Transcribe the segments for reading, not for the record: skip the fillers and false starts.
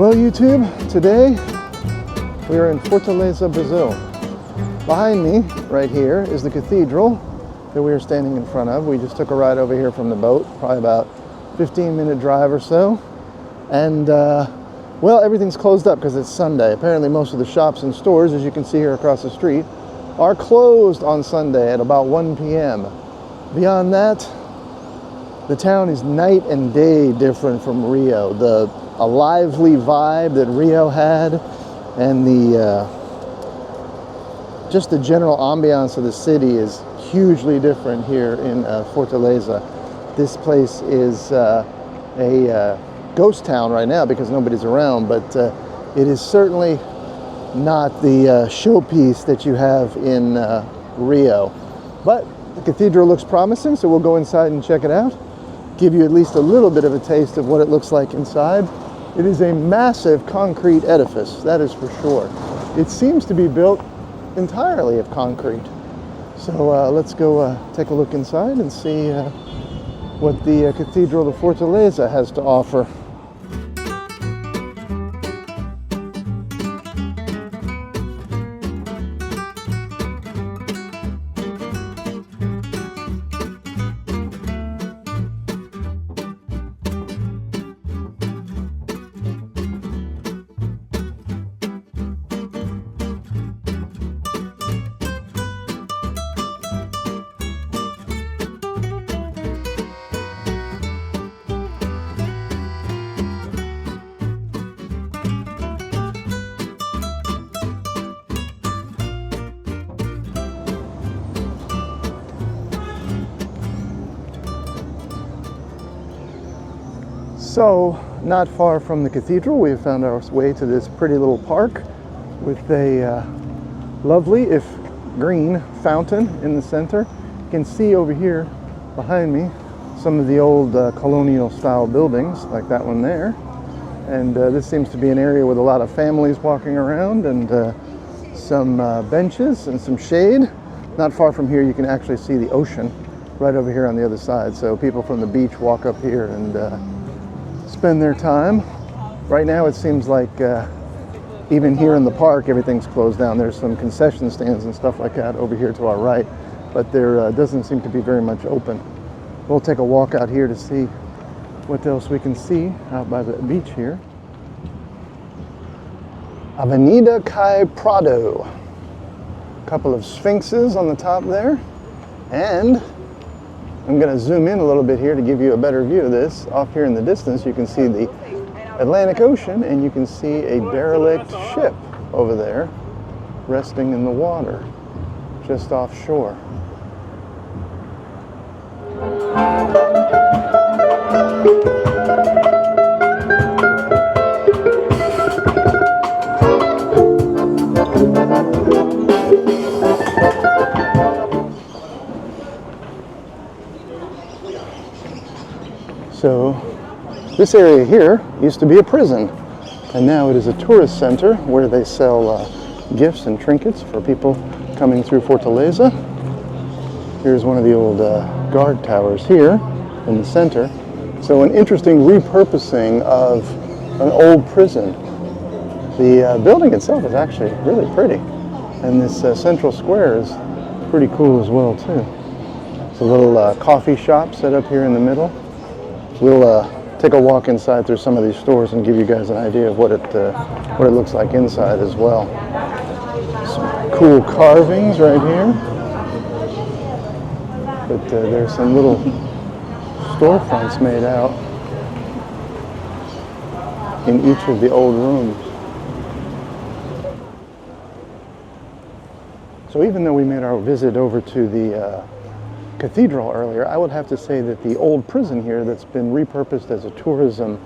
Well, YouTube, today we are in Fortaleza, Brazil. Behind me, right here, is the cathedral that we are standing in front of. We just took a ride over here from the boat, probably about 15-minute drive or so. And, well, everything's closed up because it's Sunday. Apparently most of the shops and stores, as you can see here across the street, are closed on Sunday at about 1 p.m. Beyond that, the town is night and day different from Rio. A lively vibe that Rio had, and just the general ambiance of the city is hugely different here in Fortaleza. This place is a ghost town right now because nobody's around, but it is certainly not the showpiece that you have in Rio. But the cathedral looks promising, so we'll go inside and check it out. Give you at least a little bit of a taste of what it looks like inside. It is a massive concrete edifice, that is for sure. It seems to be built entirely of concrete. So let's go take a look inside and see what the Cathedral of Fortaleza has to offer. So, not far from the cathedral, we have found our way to this pretty little park with a lovely, if green, fountain in the center. You can see over here behind me some of the old colonial style buildings, like that one there. And this seems to be an area with a lot of families walking around, and some benches and some shade. Not far from here you can actually see the ocean right over here on the other side. So people from the beach walk up here and spend their time. Right now it seems like even here in the park everything's closed down. There's some concession stands and stuff like that over here to our right, but there doesn't seem to be very much open. We'll take a walk out here to see what else we can see out by the beach here. Avenida Cai Prado. A couple of sphinxes on the top there, and I'm going to zoom in a little bit here to give you a better view of this. Off here in the distance you can see the Atlantic Ocean, and you can see a derelict ship over there resting in the water just offshore. So this area here used to be a prison, and now it is a tourist center where they sell gifts and trinkets for people coming through Fortaleza. Here's one of the old guard towers here in the center. So an interesting repurposing of an old prison. The building itself is actually really pretty, and this central square is pretty cool as well too. It's a little coffee shop set up here in the middle. We'll take a walk inside through some of these stores and give you guys an idea of what it looks like inside as well. Some cool carvings right here. But there's some little storefronts made out in each of the old rooms. So even though we made our visit over to the cathedral earlier, I would have to say that the old prison here that's been repurposed as a tourism,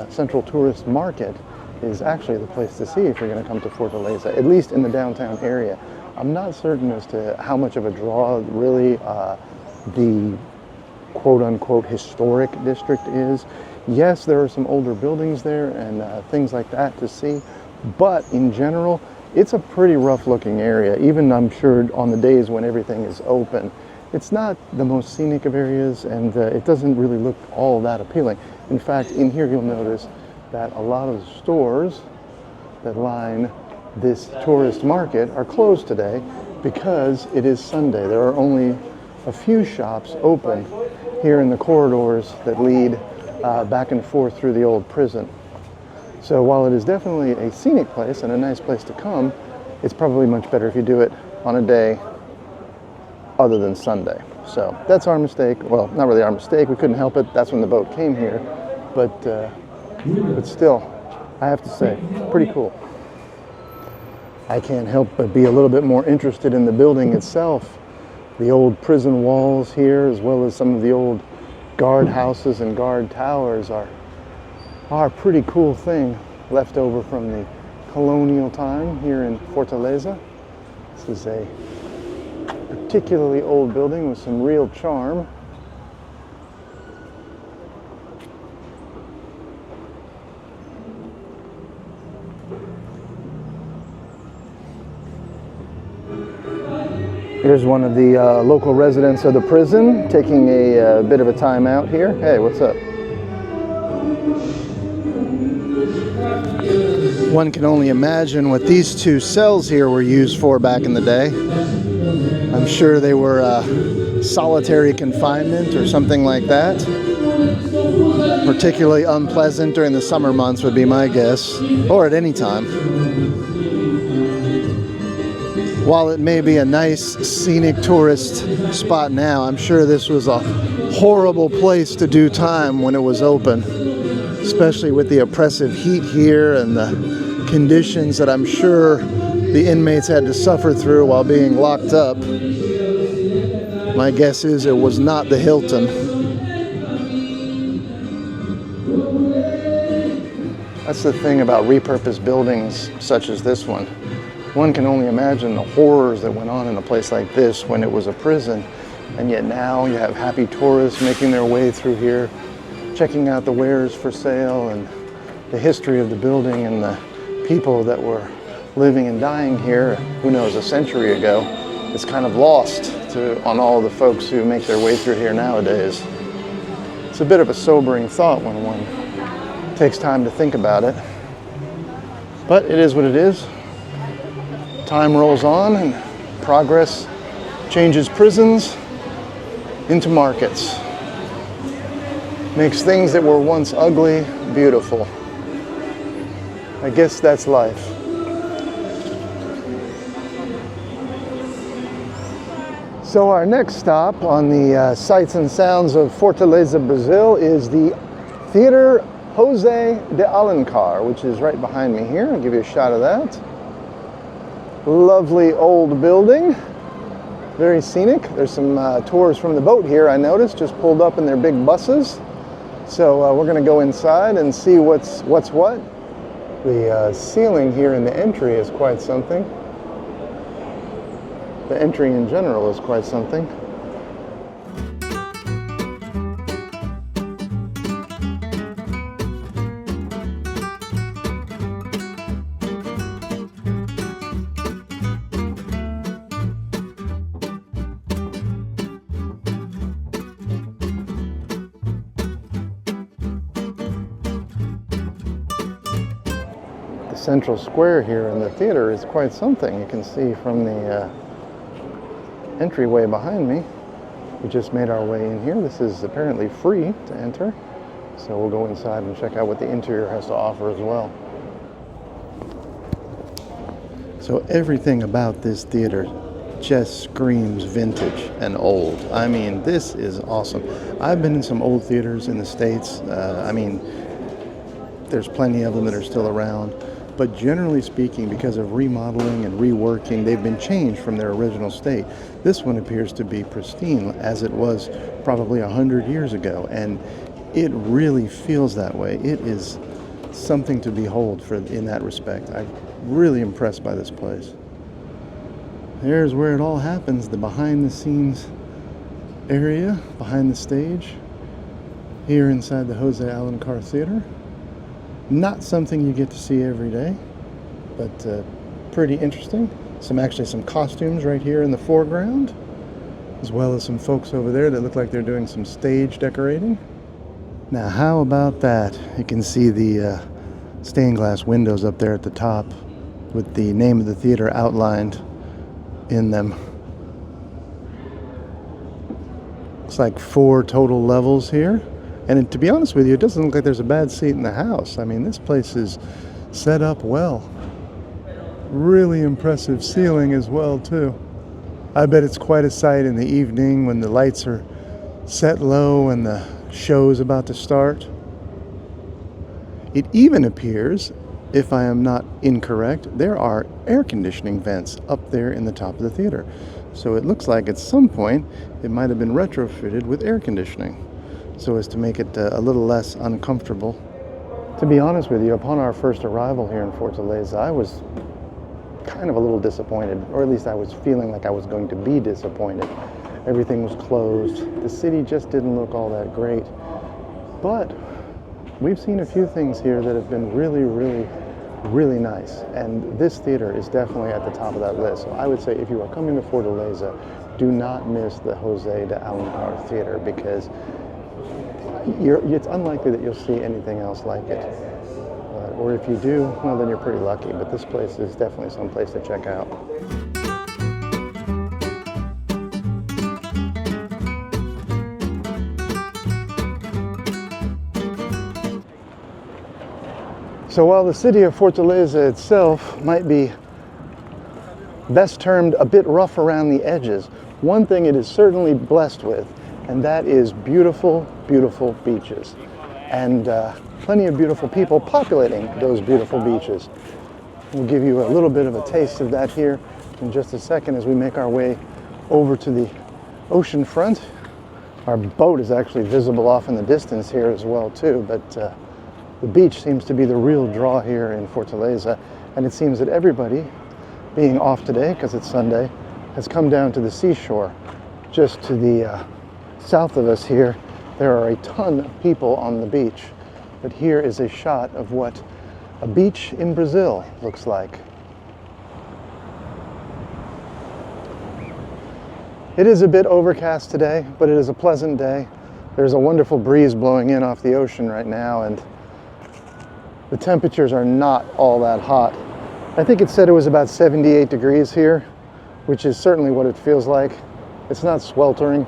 central tourist market is actually the place to see if you're going to come to Fortaleza, at least in the downtown area. I'm not certain as to how much of a draw really the quote-unquote historic district is. Yes, there are some older buildings there and things like that to see, but in general, it's a pretty rough-looking area, even I'm sure on the days when everything is open. It's not the most scenic of areas, and it doesn't really look all that appealing. In fact, in here you'll notice that a lot of stores that line this tourist market are closed today because it is Sunday. There are only a few shops open here in the corridors that lead back and forth through the old prison. So while it is definitely a scenic place and a nice place to come, it's probably much better if you do it on a day other than Sunday. So that's our mistake. Well, not really our mistake. We couldn't help it. That's when the boat came here. But still, I have to say, pretty cool. I can't help but be a little bit more interested in the building itself. The old prison walls here, as well as some of the old guard houses and guard towers are a pretty cool thing left over from the colonial time here in Fortaleza. This is a particularly old building with some real charm. Here's one of the local residents of the prison taking a bit of a time out here. Hey, what's up? One can only imagine what these two cells here were used for back in the day. I'm sure they were solitary confinement or something like that. Particularly unpleasant during the summer months would be my guess, or at any time. While it may be a nice scenic tourist spot now, I'm sure this was a horrible place to do time when it was open, especially with the oppressive heat here and the conditions that I'm sure the inmates had to suffer through while being locked up. My guess is it was not the Hilton. That's the thing about repurposed buildings such as this one. One can only imagine the horrors that went on in a place like this when it was a prison. And yet now you have happy tourists making their way through here, checking out the wares for sale, and the history of the building and the people that were living and dying here, who knows, a century ago, is kind of lost on all the folks who make their way through here nowadays. It's a bit of a sobering thought when one takes time to think about it. But it is what it is. Time rolls on and progress changes prisons into markets. Makes things that were once ugly beautiful. I guess that's life. So our next stop on the sights and sounds of Fortaleza, Brazil is the Theater Jose de Alencar, which is right behind me here. I'll give you a shot of that. Lovely old building, very scenic. There's some tours from the boat here, I noticed, just pulled up in their big buses. So we're gonna go inside and see what's what. The ceiling here in the entry is quite something. The entry in general is quite something. Central square here in the theater is quite something. You can see from the entryway behind me. We just made our way in here. This is apparently free to enter, so we'll go inside and check out what the interior has to offer as well. So everything about this theater just screams vintage and old. I mean, this is awesome. I've been in some old theaters in the States. I mean, there's plenty of them that are still around. But generally speaking, because of remodeling and reworking, they've been changed from their original state. This one appears to be pristine as it was probably 100 years ago, and it really feels that way. It is something to behold in that respect. I'm really impressed by this place. There's where it all happens, the behind the scenes area, behind the stage, here inside the Jose Alencar Theater. Not something you get to see every day, but pretty interesting. Actually some costumes right here in the foreground, as well as some folks over there that look like they're doing some stage decorating. Now, how about that? You can see the stained glass windows up there at the top with the name of the theater outlined in them. It's like 4 total levels here. And to be honest with you, it doesn't look like there's a bad seat in the house. I mean, this place is set up well. Really impressive ceiling as well, too. I bet it's quite a sight in the evening when the lights are set low and the show is about to start. It even appears, if I am not incorrect, there are air conditioning vents up there in the top of the theater. So it looks like at some point it might have been retrofitted with air conditioning so as to make it a little less uncomfortable. To be honest with you, upon our first arrival here in Fortaleza, I was kind of a little disappointed, or at least I was feeling like I was going to be disappointed. Everything was closed. The city just didn't look all that great. But we've seen a few things here that have been really, really, really nice. And this theater is definitely at the top of that list. So I would say if you are coming to Fortaleza, do not miss the José de Alencar Theater, because it's unlikely that you'll see anything else like it. Or if you do, well, then you're pretty lucky. But this place is definitely some place to check out. So while the city of Fortaleza itself might be best termed a bit rough around the edges, one thing it is certainly blessed with, and that is beautiful, beautiful beaches. And plenty of beautiful people populating those beautiful beaches. We'll give you a little bit of a taste of that here in just a second as we make our way over to the ocean front. Our boat is actually visible off in the distance here as well too, but the beach seems to be the real draw here in Fortaleza, and it seems that everybody, being off today because it's Sunday, has come down to the seashore. Just to the south of us here, there are a ton of people on the beach, but here is a shot of what a beach in Brazil looks like. It is a bit overcast today, but it is a pleasant day. There's a wonderful breeze blowing in off the ocean right now, and the temperatures are not all that hot. I think it said it was about 78 degrees here, which is certainly what it feels like. It's not sweltering.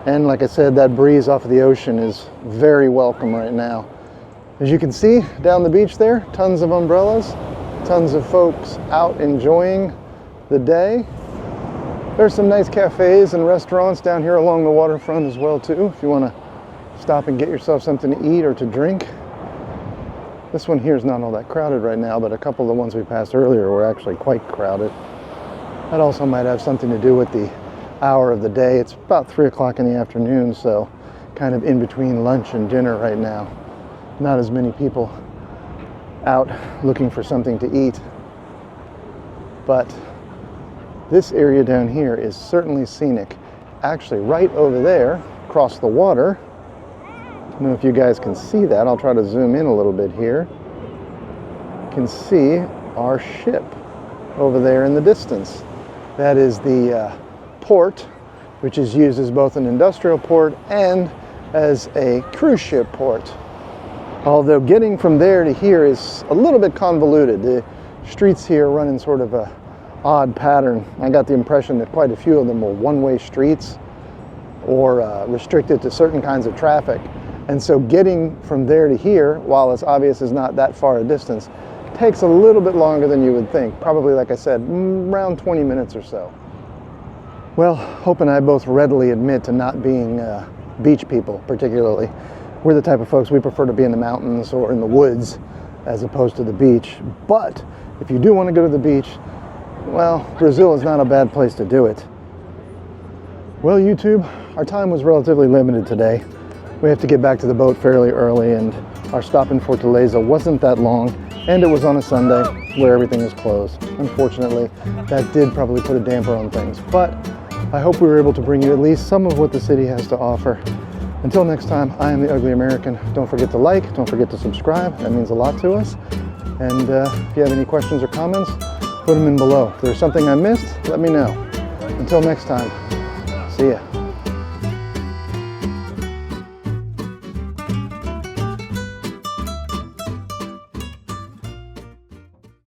And like I said, that breeze off of the ocean is very welcome right now. As you can see down the beach there, tons of umbrellas, tons of folks out enjoying the day. There's some nice cafes and restaurants down here along the waterfront as well too, if you want to stop and get yourself something to eat or to drink. This one here is not all that crowded right now, but a couple of the ones we passed earlier were actually quite crowded. That also might have something to do with the hour of the day. It's about 3 o'clock in the afternoon, so kind of in between lunch and dinner right now. Not as many people out looking for something to eat. But this area down here is certainly scenic. Actually, right over there, across the water, I don't know if you guys can see that. I'll try to zoom in a little bit here. You can see our ship over there in the distance. That is the port, which is used as both an industrial port and as a cruise ship port. Although getting from there to here is a little bit convoluted. The streets here run in sort of a odd pattern. I got the impression that quite a few of them were one-way streets or restricted to certain kinds of traffic. And so getting from there to here, while it's obvious is not that far a distance, takes a little bit longer than you would think. Probably, like I said, around 20 minutes or so. Well, Hope and I both readily admit to not being beach people, particularly. We're the type of folks, we prefer to be in the mountains or in the woods as opposed to the beach. But if you do want to go to the beach, well, Brazil is not a bad place to do it. Well, YouTube, our time was relatively limited today. We have to get back to the boat fairly early, and our stop in Fortaleza wasn't that long, and it was on a Sunday where everything was closed. Unfortunately, that did probably put a damper on things, but I hope we were able to bring you at least some of what the city has to offer. Until next time, I am the Ugly American. Don't forget to like, don't forget to subscribe. That means a lot to us. And if you have any questions or comments, put them in below. If there's something I missed, let me know. Until next time, see ya.